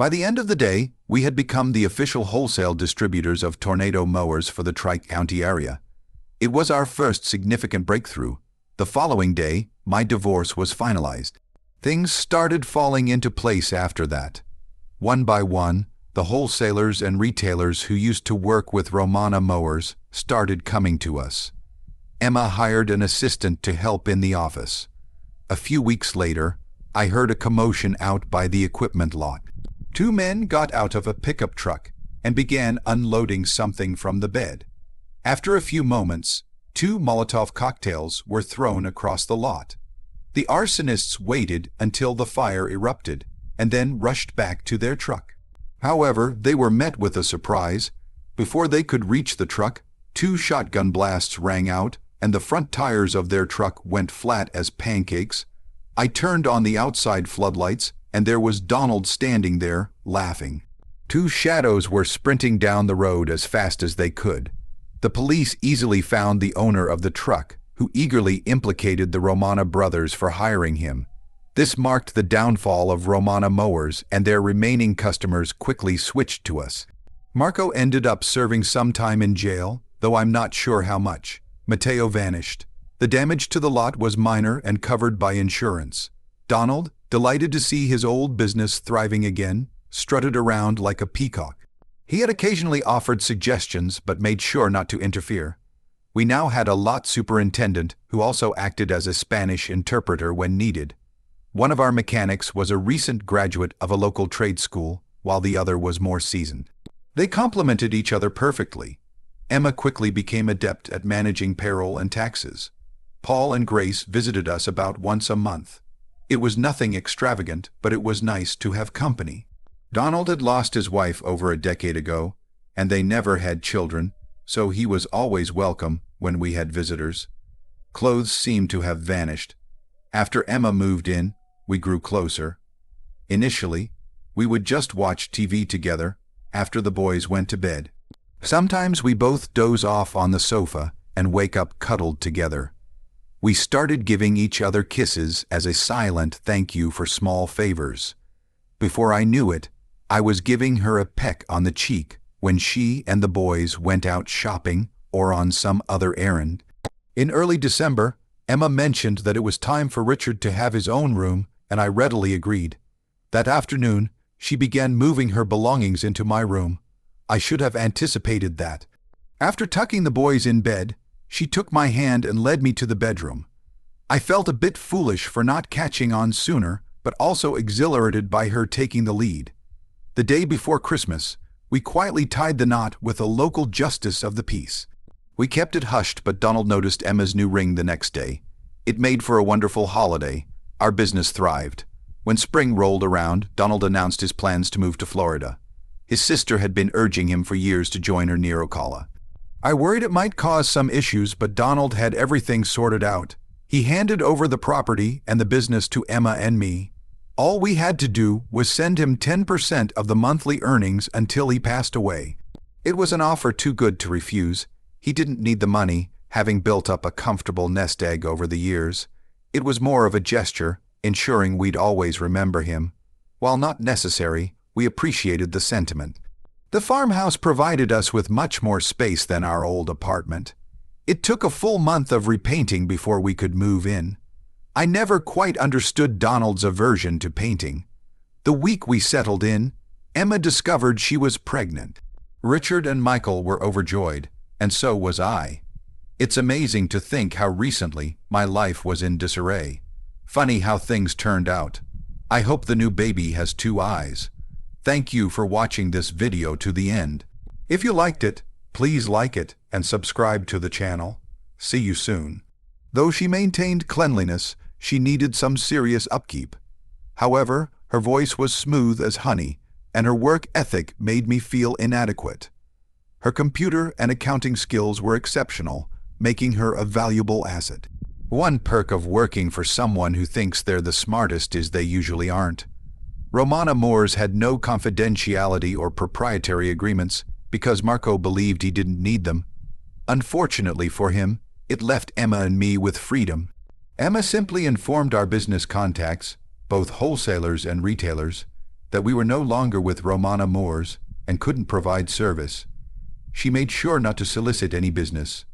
By the end of the day, we had become the official wholesale distributors of Tornado mowers for the Tri-County area. It was our first significant breakthrough. The following day, my divorce was finalized. Things started falling into place after that. One by one, the wholesalers and retailers who used to work with Romana mowers started coming to us. Emma hired an assistant to help in the office. A few weeks later, I heard a commotion out by the equipment lot. Two men got out of a pickup truck and began unloading something from the bed. After a few moments, 2 Molotov cocktails were thrown across the lot. The arsonists waited until the fire erupted and then rushed back to their truck. However, they were met with a surprise. Before they could reach the truck, 2 shotgun blasts rang out and the front tires of their truck went flat as pancakes. I turned on the outside floodlights and there was Donald standing there, laughing. 2 shadows were sprinting down the road as fast as they could. The police easily found the owner of the truck, who eagerly implicated the Romana brothers for hiring him. This marked the downfall of Romana mowers, and their remaining customers quickly switched to us. Marco ended up serving some time in jail, though I'm not sure how much. Matteo vanished. The damage to the lot was minor and covered by insurance. Donald, delighted to see his old business thriving again, strutted around like a peacock. He had occasionally offered suggestions but made sure not to interfere. We now had a lot superintendent who also acted as a Spanish interpreter when needed. One of our mechanics was a recent graduate of a local trade school, while the other was more seasoned. They complemented each other perfectly. Emma quickly became adept at managing payroll and taxes. Paul and Grace visited us about once a month. It was nothing extravagant, but it was nice to have company. Donald had lost his wife over a decade ago, and they never had children, so he was always welcome when we had visitors. Clothes seemed to have vanished. After Emma moved in, we grew closer. Initially, we would just watch TV together after the boys went to bed. Sometimes we both doze off on the sofa and wake up cuddled together. We started giving each other kisses as a silent thank you for small favors. Before I knew it, I was giving her a peck on the cheek when she and the boys went out shopping or on some other errand. In early December, Emma mentioned that it was time for Richard to have his own room, and I readily agreed. That afternoon, she began moving her belongings into my room. I should have anticipated that. After tucking the boys in bed, she took my hand and led me to the bedroom. I felt a bit foolish for not catching on sooner, but also exhilarated by her taking the lead. The day before Christmas, we quietly tied the knot with a local justice of the peace. We kept it hushed, but Donald noticed Emma's new ring the next day. It made for a wonderful holiday. Our business thrived. When spring rolled around, Donald announced his plans to move to Florida. His sister had been urging him for years to join her near Ocala. I worried it might cause some issues, but Donald had everything sorted out. He handed over the property and the business to Emma and me. All we had to do was send him 10% of the monthly earnings until he passed away. It was an offer too good to refuse. He didn't need the money, having built up a comfortable nest egg over the years. It was more of a gesture, ensuring we'd always remember him. While not necessary, we appreciated the sentiment. The farmhouse provided us with much more space than our old apartment. It took a full month of repainting before we could move in. I never quite understood Donald's aversion to painting. The week we settled in, Emma discovered she was pregnant. Richard and Michael were overjoyed, and so was I. It's amazing to think how recently my life was in disarray. Funny how things turned out. I hope the new baby has 2 eyes. Thank you for watching this video to the end. If you liked it, please like it and subscribe to the channel. See you soon. Though she maintained cleanliness, she needed some serious upkeep. However, her voice was smooth as honey, and her work ethic made me feel inadequate. Her computer and accounting skills were exceptional, making her a valuable asset. One perk of working for someone who thinks they're the smartest is they usually aren't. Romana mowers had no confidentiality or proprietary agreements because Marco believed he didn't need them. Unfortunately for him, it left Emma and me with freedom. Emma simply informed our business contacts, both wholesalers and retailers, that we were no longer with Romana Moores and couldn't provide service. She made sure not to solicit any business.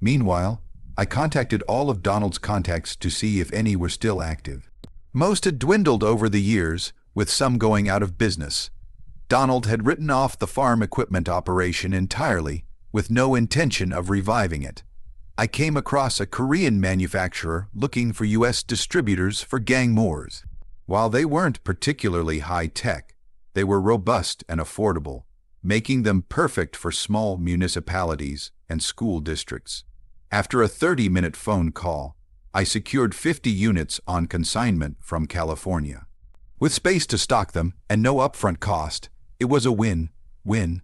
Meanwhile, I contacted all of Donald's contacts to see if any were still active. Most had dwindled over the years, with some going out of business. Donald had written off the farm equipment operation entirely, with no intention of reviving it. I came across a Korean manufacturer looking for U.S. distributors for gang moors. While they weren't particularly high-tech, they were robust and affordable, making them perfect for small municipalities and school districts. After a 30-minute phone call, I secured 50 units on consignment from California. With space to stock them and no upfront cost, it was a win-win.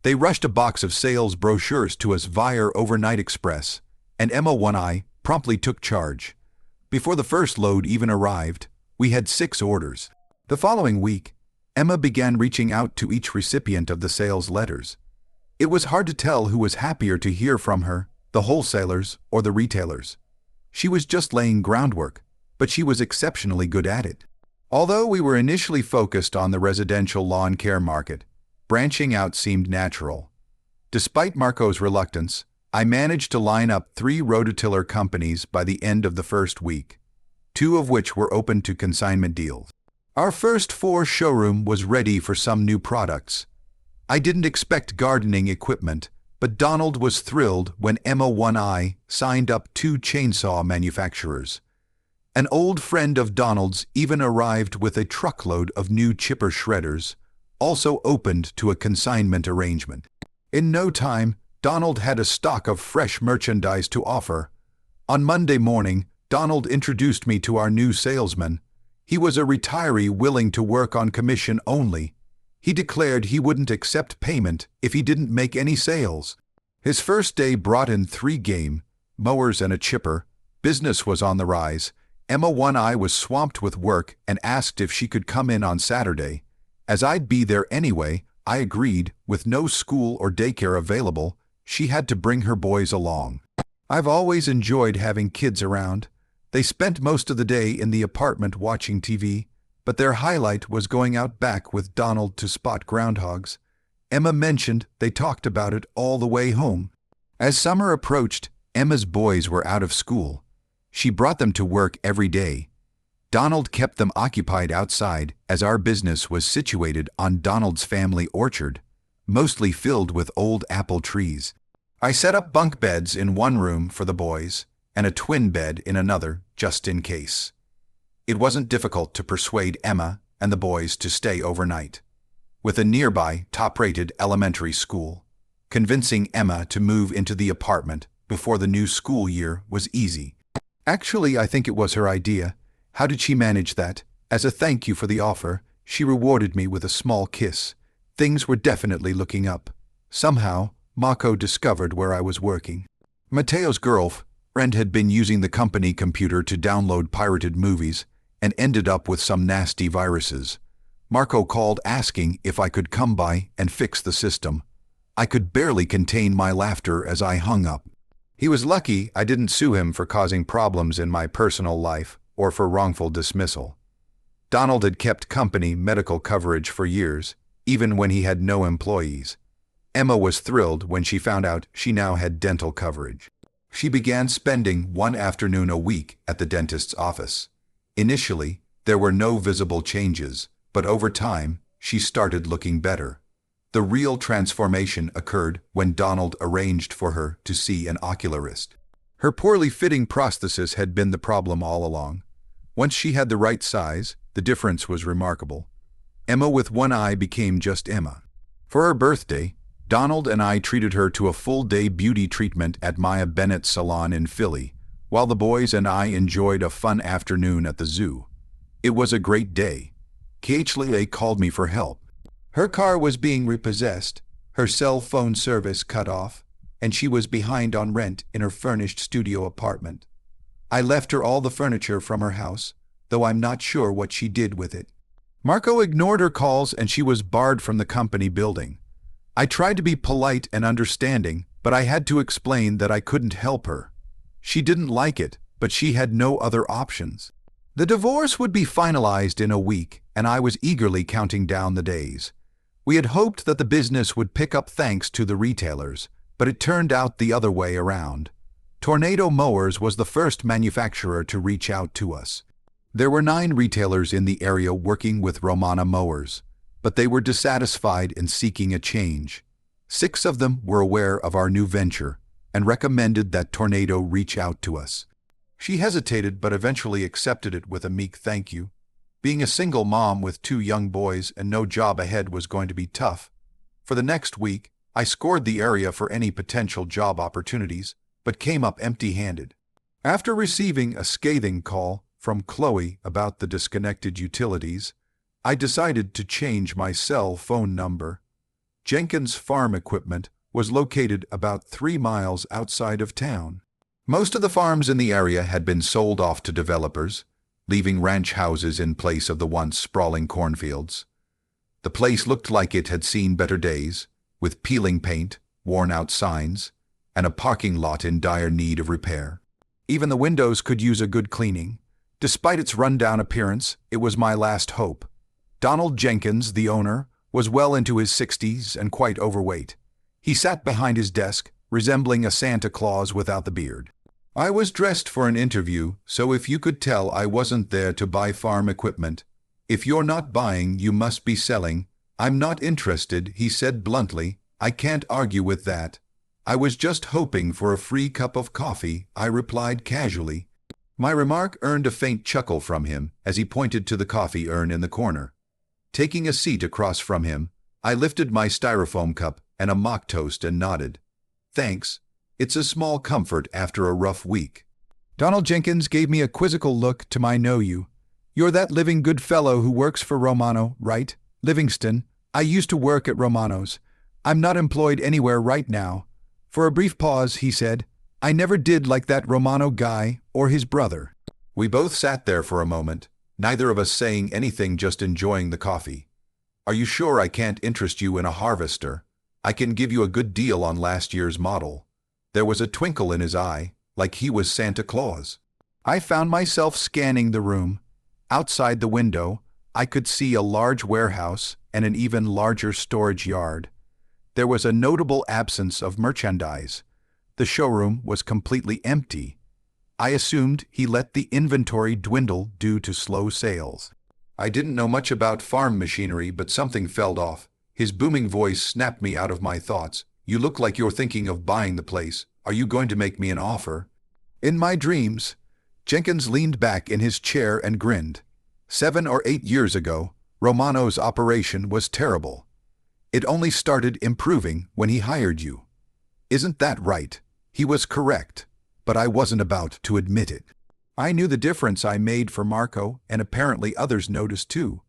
They rushed a box of sales brochures to us via Overnight Express, and Emma One Eye promptly took charge. Before the first load even arrived, we had 6 orders. The following week, Emma began reaching out to each recipient of the sales letters. It was hard to tell who was happier to hear from her, the wholesalers or the retailers. She was just laying groundwork, but she was exceptionally good at it. Although we were initially focused on the residential lawn care market, branching out seemed natural. Despite Marco's reluctance, I managed to line up 3 rototiller companies by the end of the first week, 2 of which were open to consignment deals. Our first 4 showroom was ready for some new products. I didn't expect gardening equipment, but Donald was thrilled when Emma One Eye signed up 2 chainsaw manufacturers. An old friend of Donald's even arrived with a truckload of new chipper shredders, also opened to a consignment arrangement. In no time, Donald had a stock of fresh merchandise to offer. On Monday morning, Donald introduced me to our new salesman. He was a retiree willing to work on commission only. He declared he wouldn't accept payment if he didn't make any sales. His first day brought in 3 game mowers and a chipper. Business was on the rise. Emma One Eye was swamped with work and asked if she could come in on Saturday. As I'd be there anyway, I agreed. With no school or daycare available, she had to bring her boys along. I've always enjoyed having kids around. They spent most of the day in the apartment watching TV, but their highlight was going out back with Donald to spot groundhogs. Emma mentioned they talked about it all the way home. As summer approached, Emma's boys were out of school. She brought them to work every day. Donald kept them occupied outside as our business was situated on Donald's family orchard, mostly filled with old apple trees. I set up bunk beds in one room for the boys and a twin bed in another just in case. It wasn't difficult to persuade Emma and the boys to stay overnight. With a nearby top-rated elementary school, convincing Emma to move into the apartment before the new school year was easy. Actually, I think it was her idea. How did she manage that? As a thank you for the offer, she rewarded me with a small kiss. Things were definitely looking up. Somehow, Marco discovered where I was working. Mateo's girlfriend had been using the company computer to download pirated movies and ended up with some nasty viruses. Marco called asking if I could come by and fix the system. I could barely contain my laughter as I hung up. He was lucky I didn't sue him for causing problems in my personal life or for wrongful dismissal. Donald had kept company medical coverage for years, even when he had no employees. Emma was thrilled when she found out she now had dental coverage. She began spending one afternoon a week at the dentist's office. Initially, there were no visible changes, but over time, she started looking better. The real transformation occurred when Donald arranged for her to see an ocularist. Her poorly fitting prosthesis had been the problem all along. Once she had the right size, the difference was remarkable. Emma with one eye became just Emma. For her birthday, Donald and I treated her to a full-day beauty treatment at Maya Bennett's salon in Philly, while the boys and I enjoyed a fun afternoon at the zoo. It was a great day. Kaylee called me for help. Her car was being repossessed, her cell phone service cut off, and she was behind on rent in her furnished studio apartment. I left her all the furniture from her house, though I'm not sure what she did with it. Marco ignored her calls and she was barred from the company building. I tried to be polite and understanding, but I had to explain that I couldn't help her. She didn't like it, but she had no other options. The divorce would be finalized in a week, and I was eagerly counting down the days. We had hoped that the business would pick up thanks to the retailers, but it turned out the other way around. Tornado Mowers was the first manufacturer to reach out to us. There were 9 retailers in the area working with Romano Mowers, but they were dissatisfied and seeking a change. 6 of them were aware of our new venture and recommended that Tornado reach out to us. She hesitated but eventually accepted it with a meek thank you. Being a single mom with 2 young boys and no job ahead was going to be tough. For the next week, I scoured the area for any potential job opportunities, but came up empty-handed. After receiving a scathing call from Chloe about the disconnected utilities, I decided to change my cell phone number. Jenkins Farm Equipment was located about 3 miles outside of town. Most of the farms in the area had been sold off to developers, leaving ranch houses in place of the once sprawling cornfields. The place looked like it had seen better days, with peeling paint, worn-out signs, and a parking lot in dire need of repair. Even the windows could use a good cleaning. Despite its run-down appearance, it was my last hope. Donald Jenkins, the owner, was well into his 60s and quite overweight. He sat behind his desk, resembling a Santa Claus without the beard. I was dressed for an interview, so if you could tell I wasn't there to buy farm equipment. If you're not buying, you must be selling. I'm not interested, he said bluntly. I can't argue with that. I was just hoping for a free cup of coffee, I replied casually. My remark earned a faint chuckle from him as he pointed to the coffee urn in the corner. Taking a seat across from him, I lifted my styrofoam cup and a mock toast and nodded. Thanks. It's a small comfort after a rough week. Donald Jenkins gave me a quizzical look to my know you. You're that living good fellow who works for Romano, right? Livingston. I used to work at Romano's. I'm not employed anywhere right now. For a brief pause, he said, I never did like that Romano guy or his brother. We both sat there for a moment, neither of us saying anything, just enjoying the coffee. Are you sure I can't interest you in a harvester? I can give you a good deal on last year's model. There was a twinkle in his eye, like he was Santa Claus. I found myself scanning the room. Outside the window, I could see a large warehouse and an even larger storage yard. There was a notable absence of merchandise. The showroom was completely empty. I assumed he let the inventory dwindle due to slow sales. I didn't know much about farm machinery, but something felt off. His booming voice snapped me out of my thoughts. You look like you're thinking of buying the place. Are you going to make me an offer? In my dreams, Jenkins leaned back in his chair and grinned. 7 or 8 years ago, Romano's operation was terrible. It only started improving when he hired you. Isn't that right? He was correct, but I wasn't about to admit it. I knew the difference I made for Marco, and apparently others noticed too.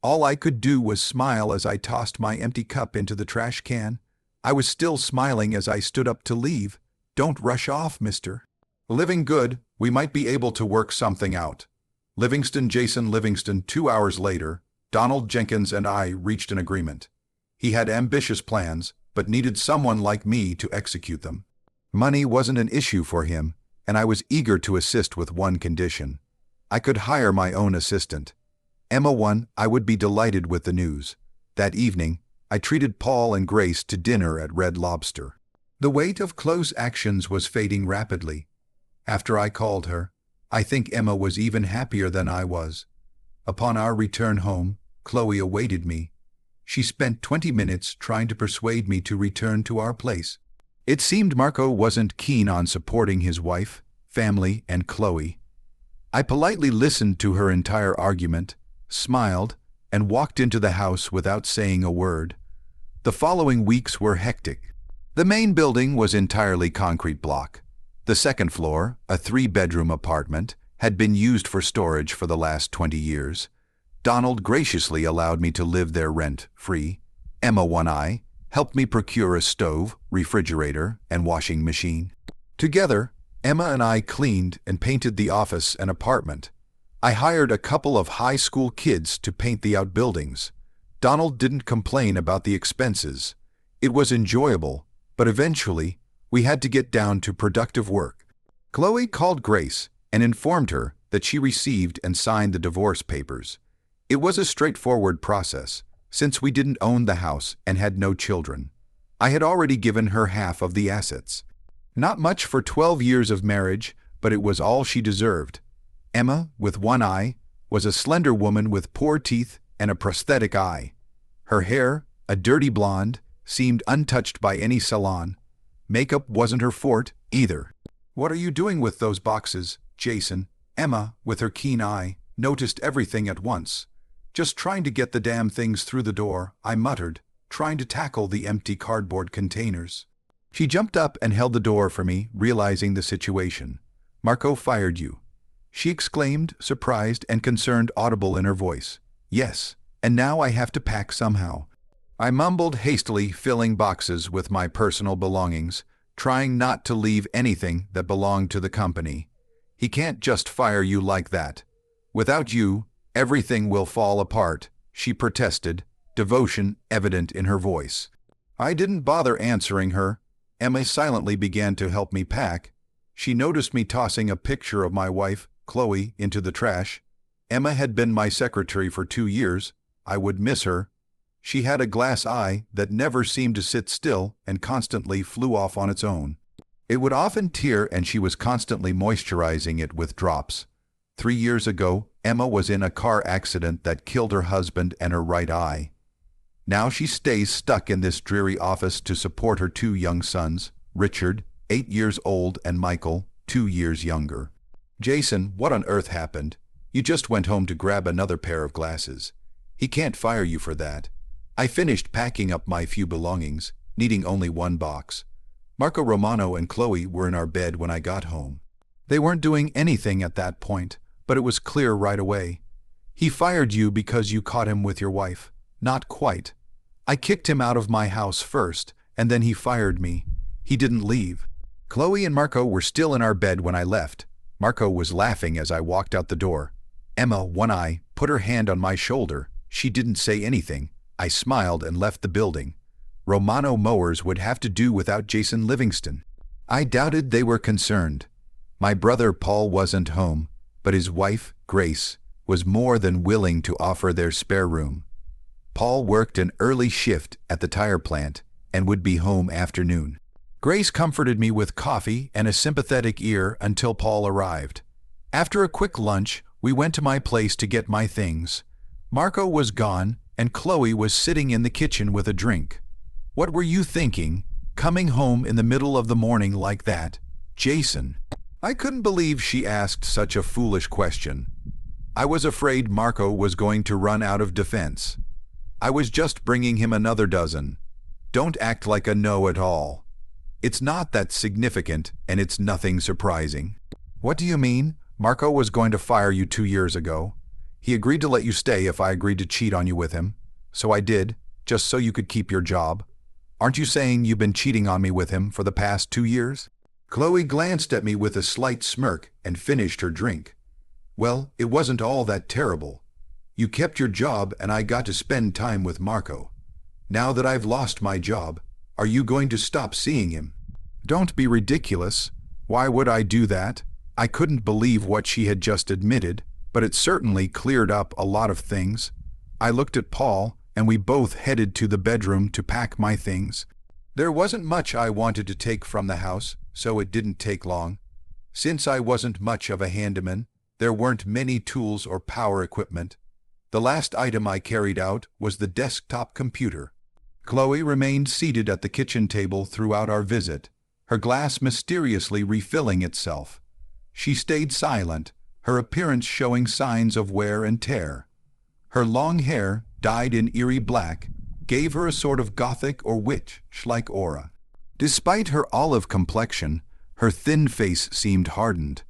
All I could do was smile as I tossed my empty cup into the trash can. I was still smiling as I stood up to leave. Don't rush off, mister. Living good, we might be able to work something out. Jason Livingston. 2 hours later, Donald Jenkins and I reached an agreement. He had ambitious plans, but needed someone like me to execute them. Money wasn't an issue for him, and I was eager to assist with one condition. I could hire my own assistant. Emma won. I would be delighted with the news. That evening, I treated Paul and Grace to dinner at Red Lobster. The weight of close actions was fading rapidly. After I called her, I think Emma was even happier than I was. Upon our return home, Chloe awaited me. She spent 20 minutes trying to persuade me to return to our place. It seemed Marco wasn't keen on supporting his wife, family, and Chloe. I politely listened to her entire argument, smiled, and walked into the house without saying a word. The following weeks were hectic. The main building was entirely concrete block. The second floor, a 3-bedroom apartment, had been used for storage for the last 20 years. Donald graciously allowed me to live there rent-free. Emma One Eye helped me procure a stove, refrigerator, and washing machine. Together, Emma and I cleaned and painted the office and apartment. I hired a couple of high school kids to paint the outbuildings. Donald didn't complain about the expenses. It was enjoyable, but eventually we had to get down to productive work. Chloe called Grace and informed her that she received and signed the divorce papers. It was a straightforward process, since we didn't own the house and had no children. I had already given her half of the assets. Not much for 12 years of marriage, but it was all she deserved. Emma, with one eye, was a slender woman with poor teeth and a prosthetic eye. Her hair, a dirty blonde, seemed untouched by any salon. Makeup wasn't her forte, either. "What are you doing with those boxes, Jason?" Emma, with her keen eye, noticed everything at once. "Just trying to get the damn things through the door," I muttered, trying to tackle the empty cardboard containers. She jumped up and held the door for me, realizing the situation. "Marco fired you," she exclaimed, surprised and concerned, audible in her voice. "Yes, and now I have to pack somehow." I mumbled hastily, filling boxes with my personal belongings, trying not to leave anything that belonged to the company. "He can't just fire you like that. Without you, everything will fall apart," she protested, devotion evident in her voice. I didn't bother answering her. Emma silently began to help me pack. She noticed me tossing a picture of my wife, Chloe, into the trash. Emma had been my secretary for 2 years. I would miss her. She had a glass eye that never seemed to sit still and constantly flew off on its own. It would often tear, and she was constantly moisturizing it with drops. 3 years ago, Emma was in a car accident that killed her husband and her right eye. Now she stays stuck in this dreary office to support her 2 young sons, Richard, 8 years old, and Michael, 2 years younger. "Jason, what on earth happened? You just went home to grab another pair of glasses. He can't fire you for that." I finished packing up my few belongings, needing only 1 box. Marco Romano and Chloe were in our bed when I got home. They weren't doing anything at that point, but it was clear right away. "He fired you because you caught him with your wife." "Not quite. I kicked him out of my house first, and then he fired me. He didn't leave." Chloe and Marco were still in our bed when I left. Marco was laughing as I walked out the door. Emma, one eye, put her hand on my shoulder. She didn't say anything. I smiled and left the building. Romano Mowers would have to do without Jason Livingston. I doubted they were concerned. My brother Paul wasn't home, but his wife, Grace, was more than willing to offer their spare room. Paul worked an early shift at the tire plant and would be home afternoon. Grace comforted me with coffee and a sympathetic ear until Paul arrived. After a quick lunch, we went to my place to get my things. Marco was gone, and Chloe was sitting in the kitchen with a drink. "What were you thinking, coming home in the middle of the morning like that, Jason?" I couldn't believe she asked such a foolish question. I was afraid Marco was going to run out of defense. "I was just bringing him another dozen. Don't act like a know-it-all. It's not that significant, and it's nothing surprising." "What do you mean? Marco was going to fire you 2 years ago. He agreed to let you stay if I agreed to cheat on you with him. So I did, just so you could keep your job. Aren't you saying you've been cheating on me with him for the past 2 years?" Chloe glanced at me with a slight smirk and finished her drink. "Well, it wasn't all that terrible. You kept your job and I got to spend time with Marco. Now that I've lost my job, are you going to stop seeing him?" "Don't be ridiculous. Why would I do that?" I couldn't believe what she had just admitted, but it certainly cleared up a lot of things. I looked at Paul, and we both headed to the bedroom to pack my things. There wasn't much I wanted to take from the house, so it didn't take long. Since I wasn't much of a handyman, there weren't many tools or power equipment. The last item I carried out was the desktop computer. Chloe remained seated at the kitchen table throughout our visit, her glass mysteriously refilling itself. She stayed silent, her appearance showing signs of wear and tear. Her long hair, dyed in eerie black, gave her a sort of gothic or witch-like aura. Despite her olive complexion, her thin face seemed hardened.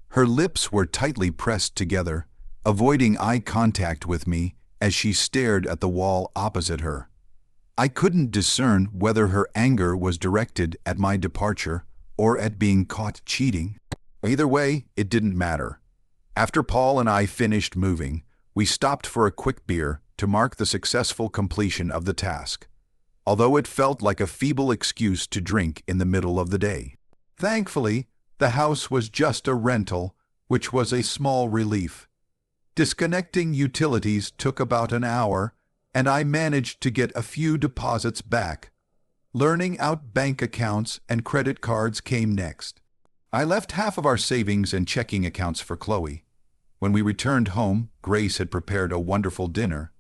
Her lips were tightly pressed together, avoiding eye contact with me as she stared at the wall opposite her. I couldn't discern whether her anger was directed at my departure or at being caught cheating. Either way, it didn't matter. After Paul and I finished moving, we stopped for a quick beer to mark the successful completion of the task, although it felt like a feeble excuse to drink in the middle of the day. Thankfully, the house was just a rental, which was a small relief. Disconnecting utilities took about an hour, and I managed to get a few deposits back. Learning out bank accounts and credit cards came next. I left half of our savings and checking accounts for Chloe. When we returned home, Grace had prepared a wonderful dinner.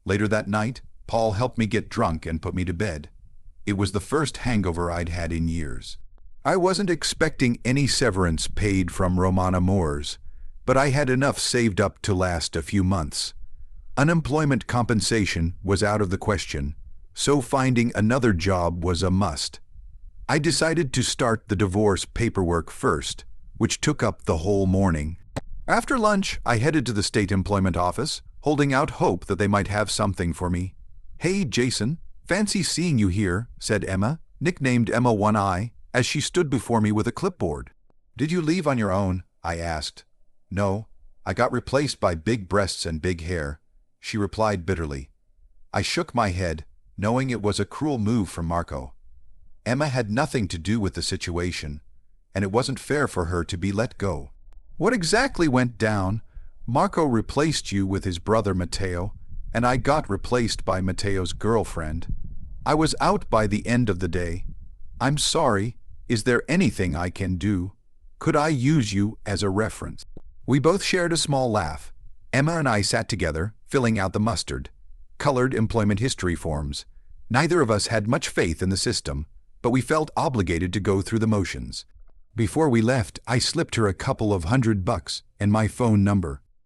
Later that night, Paul helped me get drunk and put me to bed. It was the first hangover I'd had in years. I wasn't expecting any severance paid from Romana Moores, but I had enough saved up to last a few months. Unemployment compensation was out of the question, so finding another job was a must. I decided to start the divorce paperwork first, which took up the whole morning. After lunch, I headed to the state employment office, holding out hope that they might have something for me. "Hey, Jason, fancy seeing you here," said Emma, nicknamed Emma One Eye, as she stood before me with a clipboard. "Did you leave on your own?" I asked. "No, I got replaced by big breasts and big hair," she replied bitterly. I shook my head, knowing it was a cruel move from Marco. Emma had nothing to do with the situation, and it wasn't fair for her to be let go. "What exactly went down? Marco replaced you with his brother Matteo, and I got replaced by Matteo's girlfriend. I was out by the end of the day. I'm sorry. Is there anything I can do? Could I use you as a reference?" We both shared a small laugh. Emma and I sat together, filling out the mustard-colored employment history forms. Neither of us had much faith in the system, but we felt obligated to go through the motions. Before we left, I slipped her a couple of $100 and my phone number.